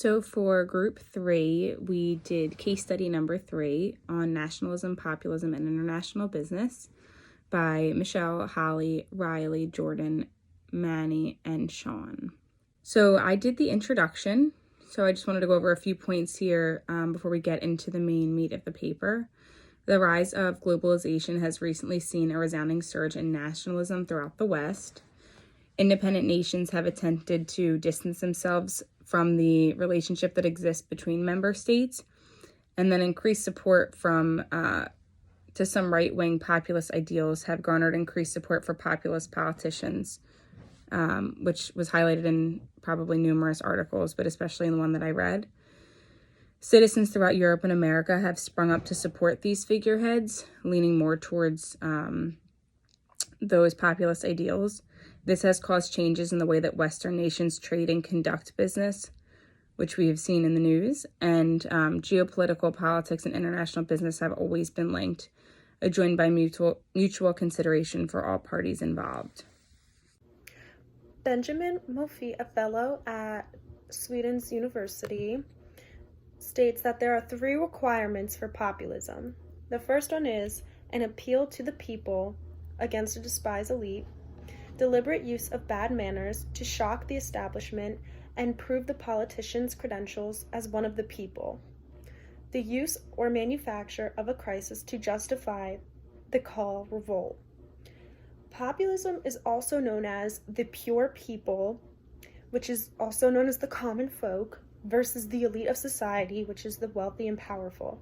So for group 3, we did case study number 3 on Nationalism, Populism, and International Business by Michelle, Holly, Riley, Jordan, Manny, and Sean. So I did the introduction. So I just wanted to go over a few points here before we get into the main meat of the paper. The rise of globalization has recently seen a resounding surge in nationalism throughout the West. Independent nations have attempted to distance themselves from the relationship that exists between member states, and then increased support from to some right-wing populist ideals have garnered increased support for populist politicians, which was highlighted in probably numerous articles, but especially in the one that I read. Citizens throughout Europe and America have sprung up to support these figureheads, leaning more towards those populist ideals. This has caused changes in the way that Western nations trade and conduct business, which we have seen in the news, and geopolitical politics and international business have always been linked, joined by mutual consideration for all parties involved. Benjamin Moffi, a fellow at Sweden's university, states that there are 3 requirements for populism. The first one is an appeal to the people against a despised elite, deliberate use of bad manners to shock the establishment and prove the politician's credentials as one of the people, the use or manufacture of a crisis to justify the call revolt. Populism is also known as the pure people, which is also known as the common folk, versus the elite of society, which is the wealthy and powerful.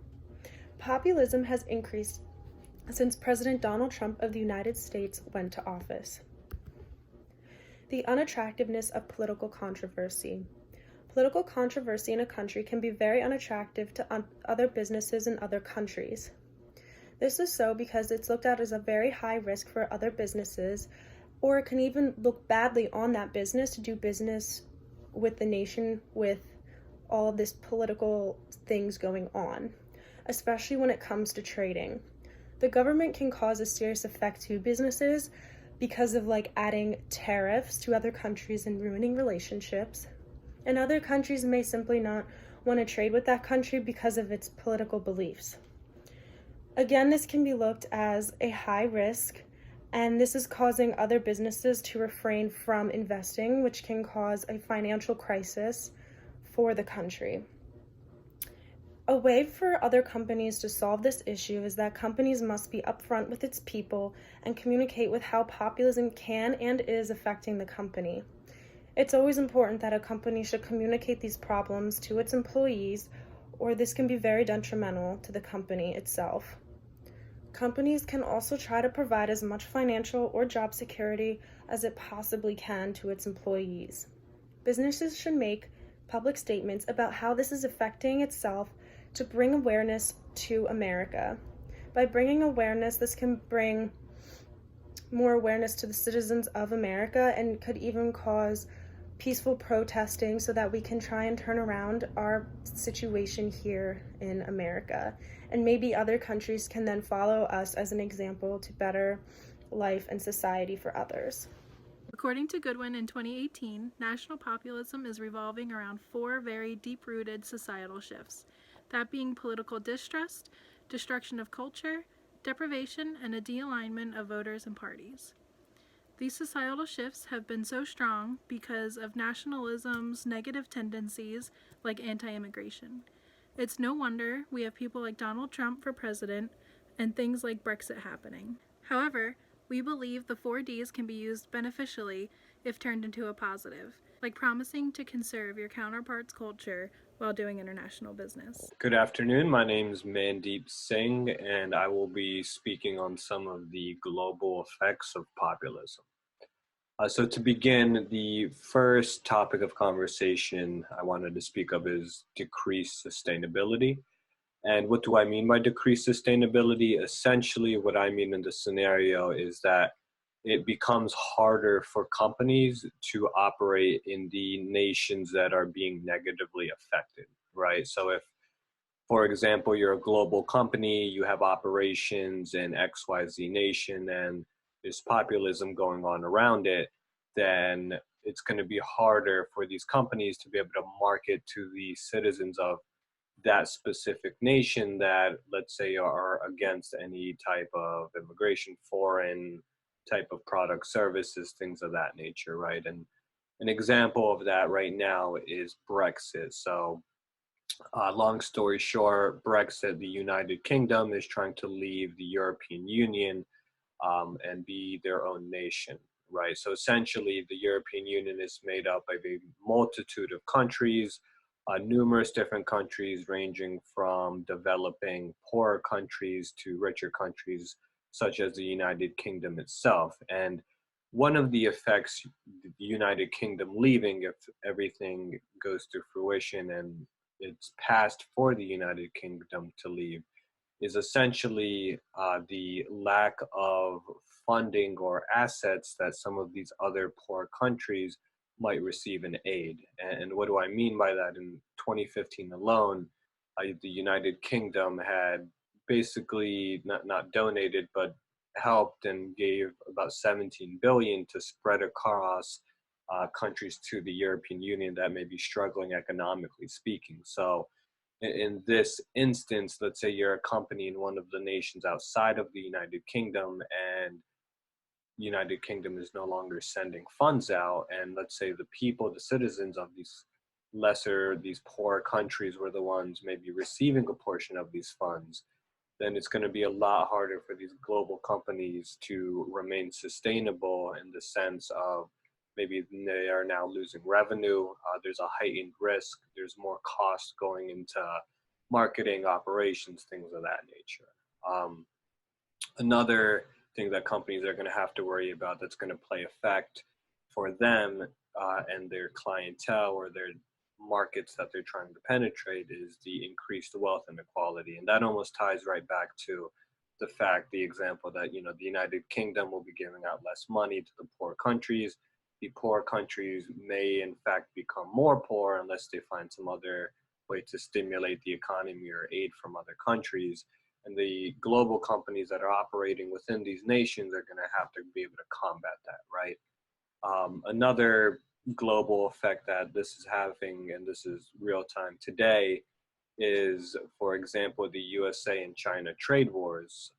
Populism has increased since President Donald Trump of the United States went to office. The unattractiveness of political controversy. Political controversy in a country can be very unattractive to other businesses in other countries. This is so because it's looked at as a very high risk for other businesses, or it can even look badly on that business to do business with the nation with all of this political things going on, especially when it comes to trading. The government can cause a serious effect to businesses because of adding tariffs to other countries and ruining relationships. And other countries may simply not want to trade with that country because of its political beliefs. Again, this can be looked as a high risk, and this is causing other businesses to refrain from investing, which can cause a financial crisis for the country. A way for other companies to solve this issue is that companies must be upfront with its people and communicate with how populism can and is affecting the company. It's always important that a company should communicate these problems to its employees, or this can be very detrimental to the company itself. Companies can also try to provide as much financial or job security as it possibly can to its employees. Businesses should make public statements about how this is affecting itself to bring awareness to America. By bringing awareness, this can bring more awareness to the citizens of America and could even cause peaceful protesting so that we can try and turn around our situation here in America. And maybe other countries can then follow us as an example to better life and society for others. According to Goodwin in 2018, national populism is revolving around 4 very deep-rooted societal shifts, that being political distrust, destruction of culture, deprivation, and a de-alignment of voters and parties. These societal shifts have been so strong because of nationalism's negative tendencies like anti-immigration. It's no wonder we have people like Donald Trump for president and things like Brexit happening. However, we believe the 4 Ds can be used beneficially if turned into a positive, like promising to conserve your counterpart's culture while doing international business. Good afternoon. My name is Mandeep Singh, and I will be speaking on some of the global effects of populism. So to begin, the first topic of conversation I wanted to speak of is decreased sustainability. And what do I mean by decreased sustainability? Essentially, what I mean in the scenario is that it becomes harder for companies to operate in the nations that are being negatively affected, right? So if, for example, you're a global company, you have operations in XYZ nation, and there's populism going on around it, then it's going to be harder for these companies to be able to market to the citizens of that specific nation that, let's say, are against any type of immigration, foreign type of product, services, things of that nature, right? And an example of that right now is Brexit. So, long story short, Brexit, the United Kingdom is trying to leave the European Union and be their own nation, right? So essentially, the European Union is made up of a multitude of countries, numerous different countries, ranging from developing poorer countries to richer countries, such as the United Kingdom itself. And one of the effects the United Kingdom leaving, if everything goes to fruition and it's passed for the United Kingdom to leave, is essentially the lack of funding or assets that some of these other poor countries might receive in aid. And what do I mean by that? In 2015 alone, the United Kingdom had basically not donated, but helped and gave about 17 billion to spread across countries to the European Union that may be struggling economically speaking. So in this instance, let's say you're a company in one of the nations outside of the United Kingdom, and United Kingdom is no longer sending funds out, and let's say the people, the citizens of these poor countries were the ones maybe receiving a portion of these funds, then it's going to be a lot harder for these global companies to remain sustainable in the sense of maybe they are now losing revenue. There's a heightened risk. There's more cost going into marketing, operations, things of that nature. Another thing that companies are going to have to worry about that's going to play effect for them and their clientele or their markets that they're trying to penetrate is the increased wealth inequality. And that almost ties right back to the example that, the United Kingdom will be giving out less money to the poor countries. The poor countries may in fact become more poor unless they find some other way to stimulate the economy or aid from other countries. And the global companies that are operating within these nations are going to have to be able to combat that, right? Another global effect that this is having, and this is real time today, is, for example, the USA and China trade wars.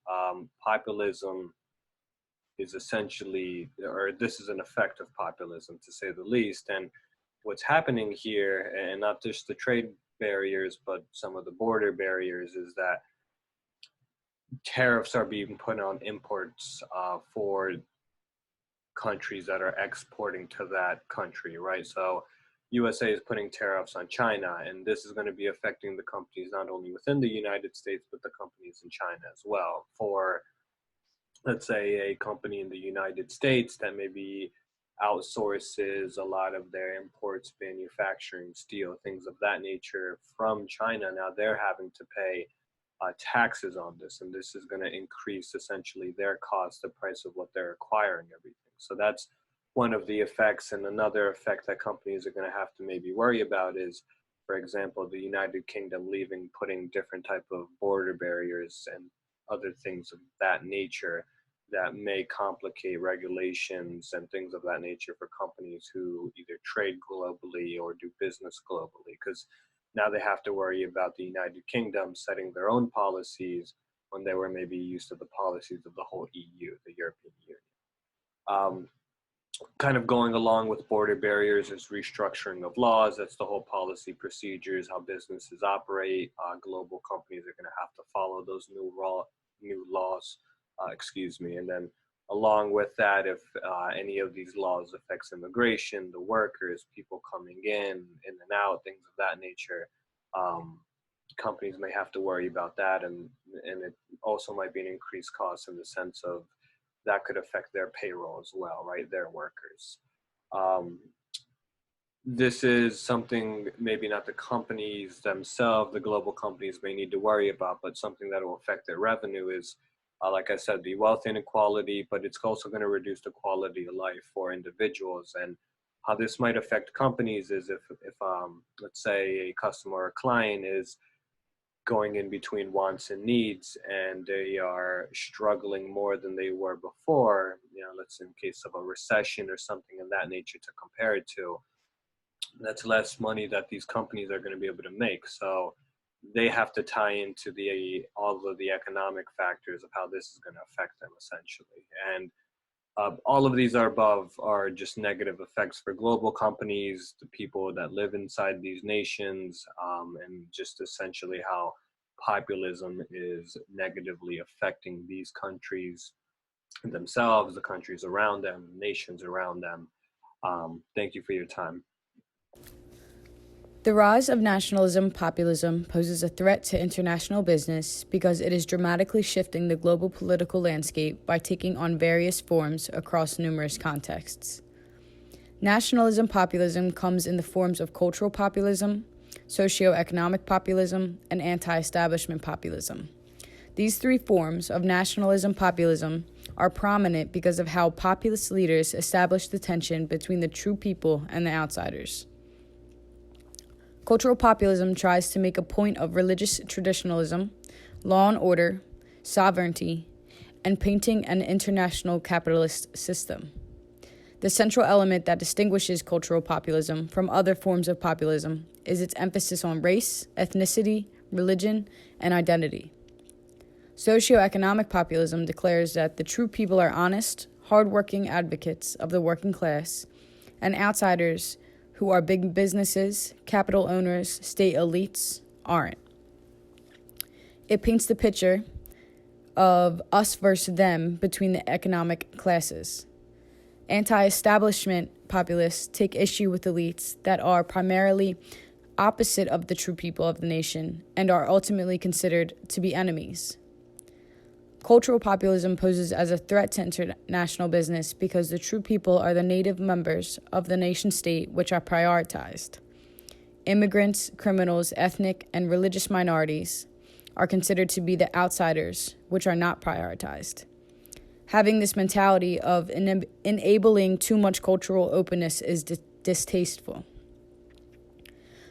Populism is essentially, or this is an effect of populism to say the least. And what's happening here, and not just the trade barriers, but some of the border barriers, is that tariffs are being put on imports for countries that are exporting to that country, right? So USA is putting tariffs on China, and this is going to be affecting the companies not only within the United States, but the companies in China as well. For, let's say, a company in the United States that maybe outsources a lot of their imports, manufacturing, steel, things of that nature from China, now they're having to pay taxes on this, and this is going to increase essentially their cost, the price of what they're acquiring everything. So that's one of the effects. And another effect that companies are going to have to maybe worry about is, for example, the United Kingdom leaving, putting different type of border barriers and other things of that nature that may complicate regulations and things of that nature for companies who either trade globally or do business globally, because now they have to worry about the United Kingdom setting their own policies when they were maybe used to the policies of the whole EU, the European Union. Kind of going along with border barriers is restructuring of laws. That's the whole policy procedures, how businesses operate. Global companies are going to have to follow those new laws. And then along with that, if any of these laws affects immigration, the workers, people coming in and out, things of that nature, companies may have to worry about that, and it also might be an increased cost in the sense of that could affect their payroll as well, right? Their workers. This is something maybe not the companies themselves, the global companies may need to worry about, but something that will affect their revenue is, like I said, the wealth inequality, but it's also going to reduce the quality of life for individuals. And how this might affect companies is if let's say a customer or client is going in between wants and needs, and they are struggling more than they were before, let's say in case of a recession or something of that nature to compare it to, that's less money that these companies are going to be able to make. So they have to tie into the all of the economic factors of how this is going to affect them essentially. And all of these are above are just negative effects for global companies, the people that live inside these nations, and just essentially how populism is negatively affecting these countries themselves, the countries around them, nations around them. Thank you for your time. The rise of nationalism populism poses a threat to international business because it is dramatically shifting the global political landscape by taking on various forms across numerous contexts. Nationalism populism comes in the forms of cultural populism, socio-economic populism, and anti-establishment populism. These three forms of nationalism populism are prominent because of how populist leaders establish the tension between the true people and the outsiders. Cultural populism tries to make a point of religious traditionalism, law and order, sovereignty, and painting an international capitalist system. The central element that distinguishes cultural populism from other forms of populism is its emphasis on race, ethnicity, religion, and identity. Socioeconomic populism declares that the true people are honest, hardworking advocates of the working class, and outsiders who are big businesses, capital owners, state elites, aren't. It paints the picture of us versus them between the economic classes. Anti-establishment populists take issue with elites that are primarily opposite of the true people of the nation and are ultimately considered to be enemies. Cultural populism poses as a threat to international business because the true people are the native members of the nation state which are prioritized. Immigrants, criminals, ethnic, and religious minorities are considered to be the outsiders which are not prioritized. Having this mentality of enabling too much cultural openness is distasteful.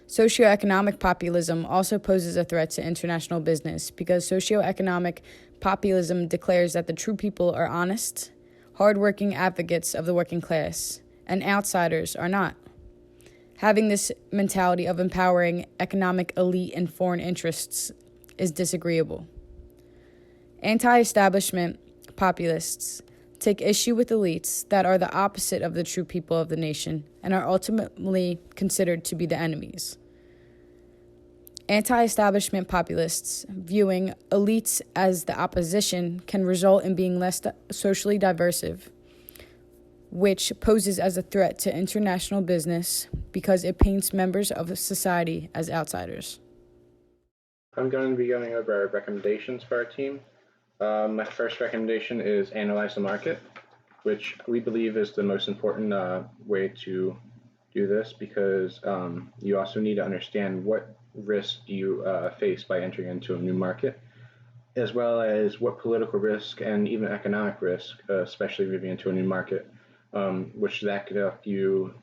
Socioeconomic populism also poses a threat to international business because socioeconomic populism declares that the true people are honest, hardworking advocates of the working class, and outsiders are not. Having this mentality of empowering economic elite and foreign interests is disagreeable. Anti-establishment populists take issue with elites that are the opposite of the true people of the nation and are ultimately considered to be the enemies. Anti-establishment populists viewing elites as the opposition can result in being less socially diverse, which poses as a threat to international business because it paints members of society as outsiders. I'm going to be going over our recommendations for our team. My first recommendation is analyze the market, which we believe is the most important way to do this because you also need to understand what risk you face by entering into a new market, as well as what political risk and even economic risk, especially moving into a new market, which that could help you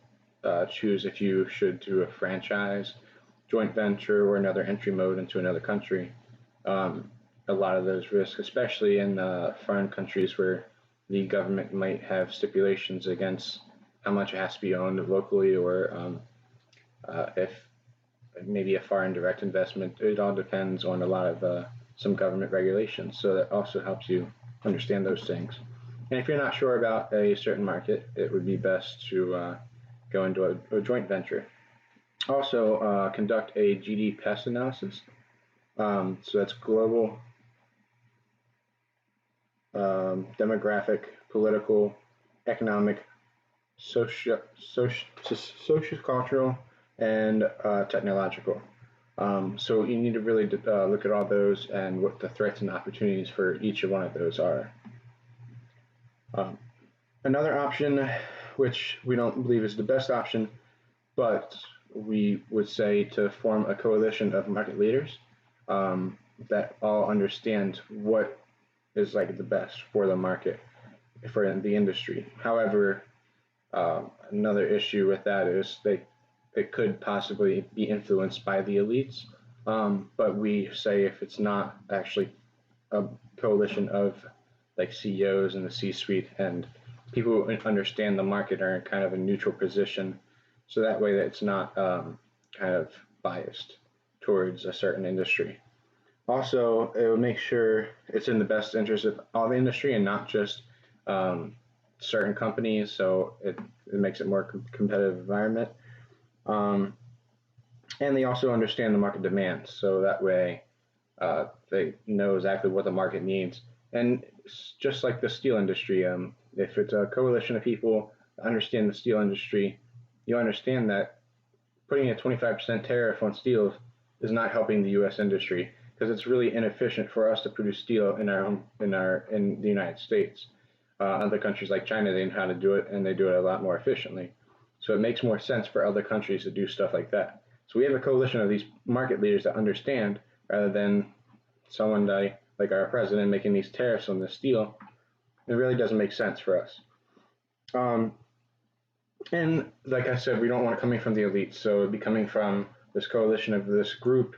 choose if you should do a franchise, joint venture, or another entry mode into another country. A lot of those risks, especially in foreign countries where the government might have stipulations against how much it has to be owned locally, or if maybe a foreign direct investment. It all depends on a lot of some government regulations. So that also helps you understand those things. And if you're not sure about a certain market, it would be best to go into a joint venture. Also, conduct a GD pest analysis. So that's global, demographic, political, economic, socio-cultural, and technological. So you need to really look at all those and what the threats and opportunities for each one of those are. Another option, which we don't believe is the best option, but we would say to form a coalition of market leaders that all understand what is like the best for the market, for the industry. However, another issue with that is it could possibly be influenced by the elites But we say if it's not actually a coalition of like CEOs and the C-suite and people who understand the market are in kind of a neutral position, so that way that it's not kind of biased towards a certain industry. Also, it will make sure it's in the best interest of all the industry and not just certain companies, so it makes it more competitive environment. Um, and they also understand the market demands, so that way they know exactly what the market needs. And just like the steel industry, if it's a coalition of people that understand the steel industry, you understand that putting a 25% tariff on steel is not helping the U.S. industry because it's really inefficient for us to produce steel in the United States. Other countries like China, they know how to do it, and they do it a lot more efficiently. So it makes more sense for other countries to do stuff like that. So we have a coalition of these market leaders that understand, rather than someone like our president making these tariffs on the steel. It really doesn't make sense for us. And like I said, we don't want it coming from the elites, so it'd be coming from this coalition of this group,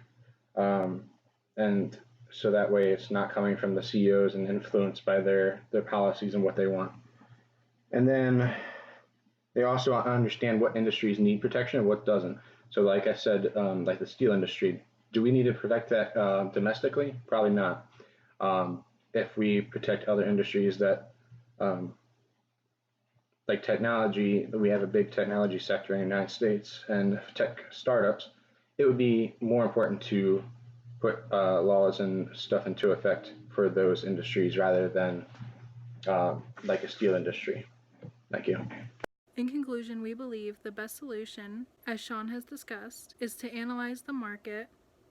and so that way it's not coming from the CEOs and influenced by their policies and what they want. And then they also understand what industries need protection and what doesn't. So like I said, like the steel industry, do we need to protect that domestically? Probably not. If we protect other industries that, like technology, we have a big technology sector in the United States and tech startups, it would be more important to put laws and stuff into effect for those industries rather than like a steel industry. Thank you. In conclusion, we believe the best solution, as Sean has discussed, is to analyze the market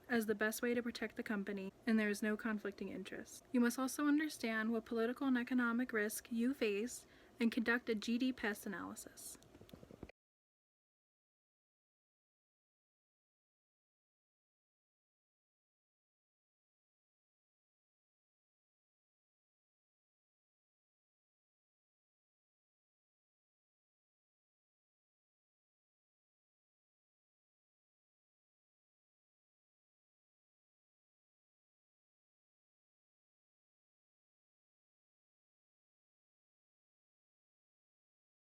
as the best way to protect the company, and there is no conflicting interest. You must also understand what political and economic risk you face and conduct a GD pest analysis.